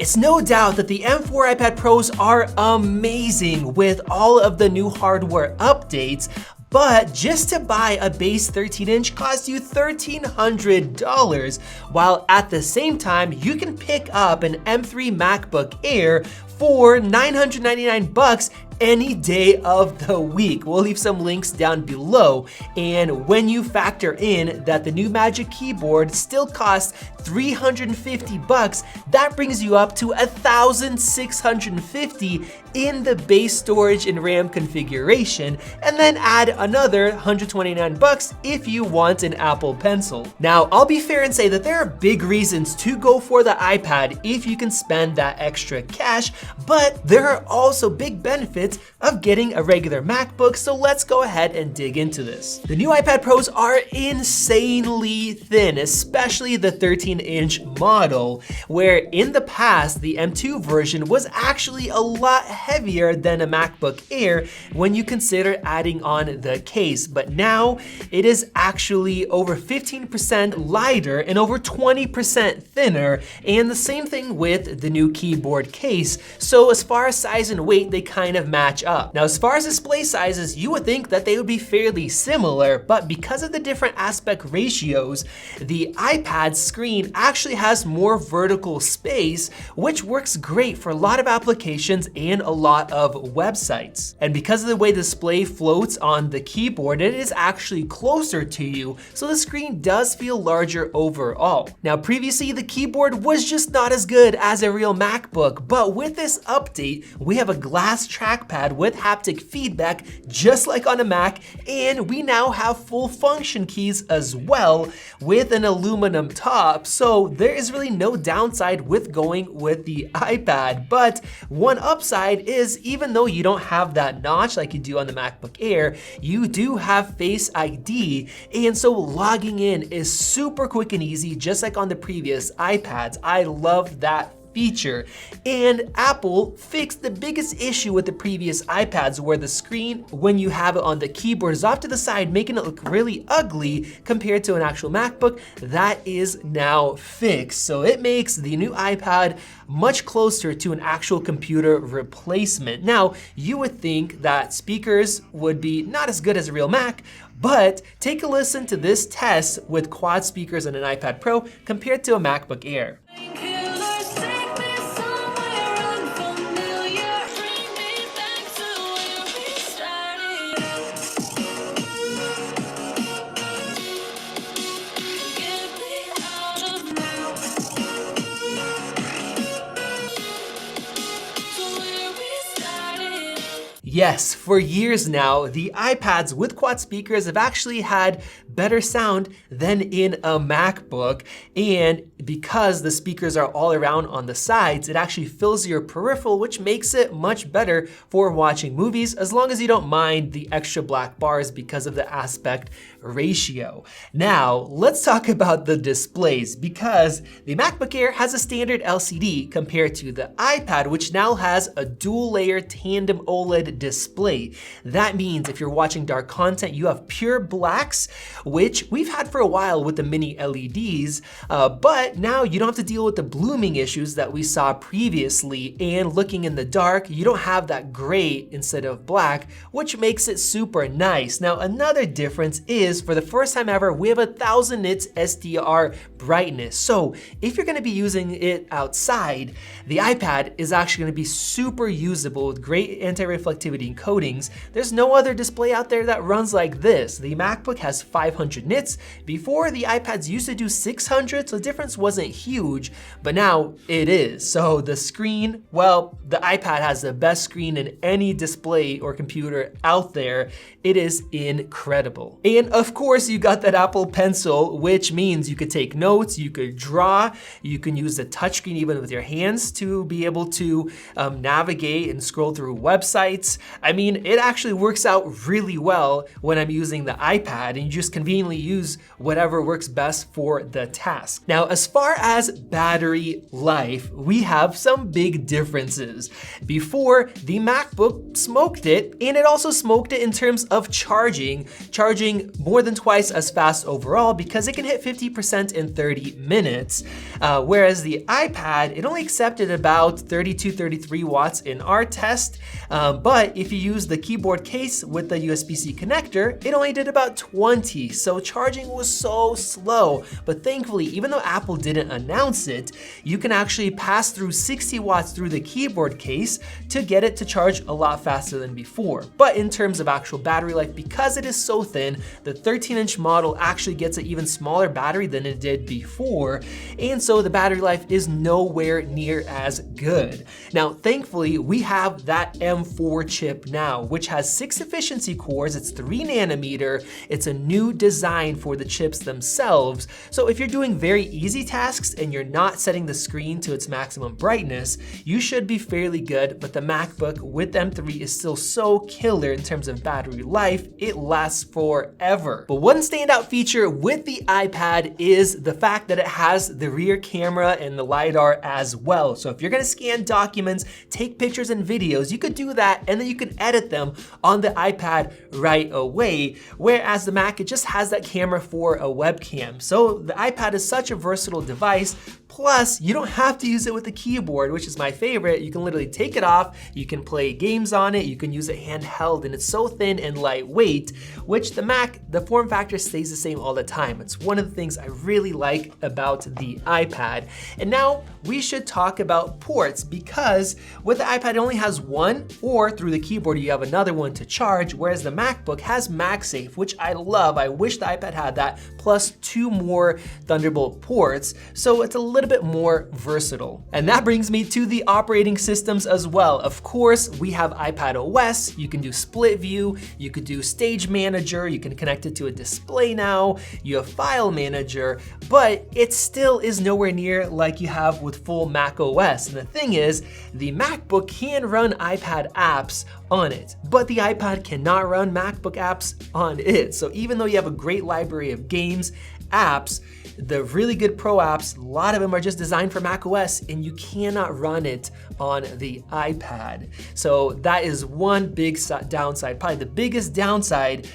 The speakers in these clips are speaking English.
It's no doubt that the M4 iPad Pros are amazing with all of the new hardware updates, but just to buy a base 13-inch costs you $1,300, while at the same time, you can pick up an M3 MacBook Air for $999 any day of the week. We'll leave some links down below. And when you factor in that the new Magic Keyboard still costs $350, that brings you up to $1,650 in the base storage and RAM configuration, and then add another $129 if you want an Apple Pencil. Now, I'll be fair and say that there are big reasons to go for the iPad if you can spend that extra cash, but there are also big benefits of getting a regular MacBook, so let's go ahead and dig into this. The new iPad Pros are insanely thin, especially the 13-inch model, where in the past, the M2 version was actually a lot heavier than a MacBook Air when you consider adding on the case, but now it is actually over 15% lighter and over 20% thinner, and the same thing with the new keyboard case. So as far as size and weight, they kind of match up. Now, as far as display sizes, you would think that they would be fairly similar, but because of the different aspect ratios, the iPad screen actually has more vertical space, which works great for a lot of applications and a lot of websites. And because of the way the display floats on the keyboard, it is actually closer to you, so the screen does feel larger overall. Now, previously the keyboard was just not as good as a real MacBook, but with this update, we have a glass trackpad with haptic feedback just like on a Mac, and we now have full function keys as well with an aluminum top, so there is really no downside with going with the iPad. But one upside is, even though you don't have that notch like you do on the MacBook Air, you do have Face ID, and so logging in is super quick and easy, just like on the previous iPads. I love that feature. And Apple fixed the biggest issue with the previous iPads, where the screen, when you have it on the keyboard, is off to the side, making it look really ugly compared to an actual MacBook. That is now fixed. So it makes the new iPad much closer to an actual computer replacement. Now, you would think that speakers would be not as good as a real Mac, but take a listen to this test with quad speakers on an iPad Pro compared to a MacBook Air. Yes, for years now, the iPads with quad speakers have actually had better sound than in a MacBook, and because the speakers are all around on the sides, it actually fills your peripheral, which makes it much better for watching movies, as long as you don't mind the extra black bars because of the aspect ratio. Now, let's talk about the displays, because the MacBook Air has a standard LCD compared to the iPad, which now has a dual layer tandem OLED display. That means if you're watching dark content, you have pure blacks, which we've had for a while with the mini LEDs, but now you don't have to deal with the blooming issues that we saw previously, and looking in the dark, you don't have that gray instead of black, which makes it super nice. Now, another difference is, for the first time ever, we have 1000 nits SDR brightness. So if you're gonna be using it outside, the iPad is actually gonna be super usable with great anti-reflectivity and coatings. There's no other display out there that runs like this. The MacBook has 500 nits. Before, the iPads used to do 600, so the difference wasn't huge, but now it is. So the screen, well, the iPad has the best screen in any display or computer out there. It is incredible. And of course, you got that Apple Pencil, which means you could take notes, you could draw, you can use the touchscreen even with your hands to be able to navigate and scroll through websites. I mean, it actually works out really well when I'm using the iPad, and you just conveniently use whatever works best for the task. Now, as far as battery life, we have some big differences. Before, the MacBook smoked it, and it also smoked it in terms of charging more than twice as fast overall because it can hit 50% in 30 minutes. Whereas the iPad, it only accepted about 32, 33 watts in our test. But if you use the keyboard case with the USB-C connector, it only did about 20. So charging was so slow. But thankfully, even though Apple didn't announce it, you can actually pass through 60 watts through the keyboard case to get it to charge a lot faster than before. But in terms of actual battery life, because it is so thin, the 13-inch model actually gets an even smaller battery than it did before. And so the battery life is nowhere near as good. Now, thankfully, we have that M4 chip now, which has 6 efficiency cores. It's 3 nanometer. It's a new design for the chips themselves. So if you're doing very easy tasks and you're not setting the screen to its maximum brightness, you should be fairly good. But the MacBook with M3 is still so killer in terms of battery life. It lasts forever. But one standout feature with the iPad is the fact that it has the rear camera and the LiDAR as well. So if you're gonna scan documents, take pictures and videos, you could do that and then you can edit them on the iPad right away. Whereas the Mac, it just has that camera for a webcam. So the iPad is such a versatile device. Plus, you don't have to use it with the keyboard, which is my favorite. You can literally take it off, you can play games on it, you can use it handheld, and it's so thin and lightweight, which the Mac, the form factor stays the same all the time. It's one of the things I really like about the iPad. And now we should talk about ports, because with the iPad, it only has one, or through the keyboard, you have another one to charge, whereas the MacBook has MagSafe, which I love. I wish the iPad had that, plus 2 more Thunderbolt ports. So it's a little bit more versatile. And that brings me to the operating systems as well. Of course, we have iPad OS. You can do split view, you could do Stage Manager, you can connect it to a display now, you have File Manager, but it still is nowhere near like you have with full macOS. And the thing is, the MacBook can run iPad apps on it, but the iPad cannot run MacBook apps on it. So even though you have a great library of games, apps, the really good pro apps, a lot of them are just designed for macOS and you cannot run it on the iPad. So that is one big downside, probably the biggest downside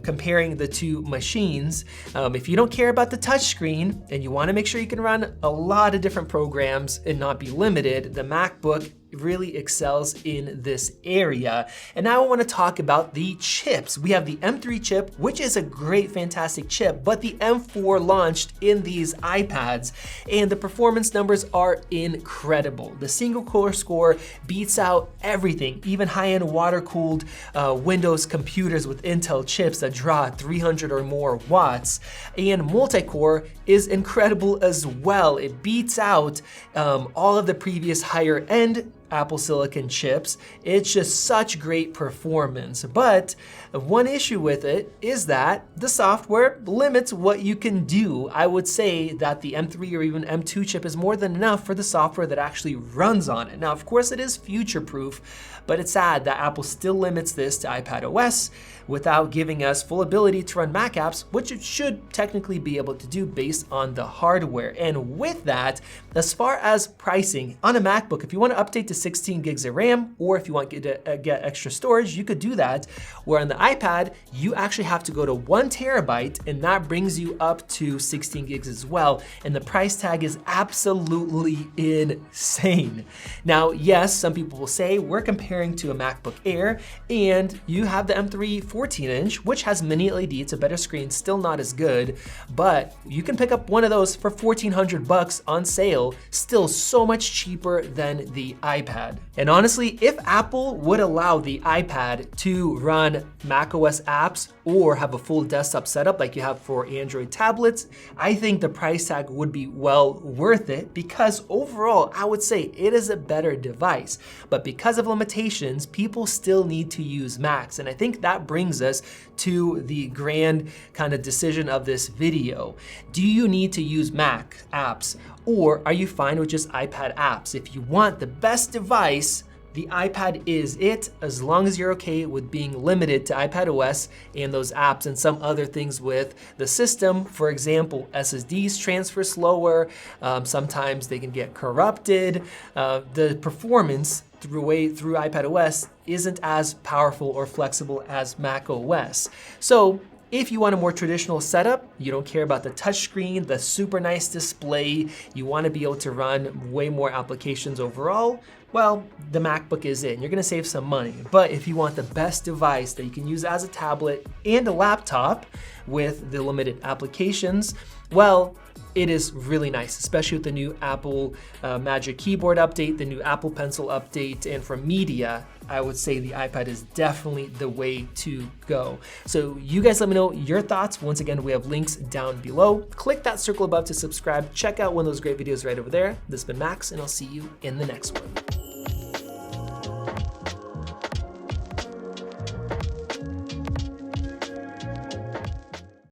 comparing the two machines. If you don't care about the touchscreen and you want to make sure you can run a lot of different programs and not be limited, the MacBook really excels in this area. And now I want to talk about the chips. We have the M3 chip, which is a great, fantastic chip, but the M4 launched in these iPads, and the performance numbers are incredible. The single core score beats out everything, even high-end water-cooled Windows computers with Intel chips that draw 300 or more watts. And multi-core is incredible as well. It beats out all of the previous higher-end Apple Silicon chips. It's just such great performance. But one issue with it is that the software limits what you can do. I would say that the M3 or even M2 chip is more than enough for the software that actually runs on it. Now, of course, it is future-proof, but it's sad that Apple still limits this to iPad OS without giving us full ability to run Mac apps, which it should technically be able to do based on the hardware. And with that, as far as pricing on a MacBook, if you want to update to 16 gigs of RAM, or if you want to get extra storage, you could do that. Where on the iPad, you actually have to go to 1 terabyte, and that brings you up to 16 gigs as well. And the price tag is absolutely insane. Now, yes, some people will say we're comparing to a MacBook Air, and you have the M3 14-inch, which has mini LED. It's a better screen, still not as good, but you can pick up one of those for $1,400 on sale, still so much cheaper than the iPad. And honestly, if Apple would allow the iPad to run macOS apps or have a full desktop setup like you have for Android tablets, I think the price tag would be well worth it, because overall, I would say it is a better device. But because of limitations, people still need to use Macs. And I think that brings us to the grand kind of decision of this video. Do you need to use Mac apps, or are you fine with just iPad apps? If you want the best device, the iPad is it, as long as you're okay with being limited to iPadOS and those apps and some other things with the system. For example, SSDs transfer slower, sometimes they can get corrupted. The performance through iPadOS isn't as powerful or flexible as macOS. So if you want a more traditional setup, you don't care about the touchscreen, the super nice display, you want to be able to run way more applications overall, well, the MacBook is it, and you're gonna save some money. But if you want the best device that you can use as a tablet and a laptop with the limited applications, well, it is really nice, especially with the new Apple Magic Keyboard update, the new Apple Pencil update, and for media, I would say the iPad is definitely the way to go. So you guys let me know your thoughts. Once again, we have links down below. Click that circle above to subscribe. Check out one of those great videos right over there. This has been Max, and I'll see you in the next one.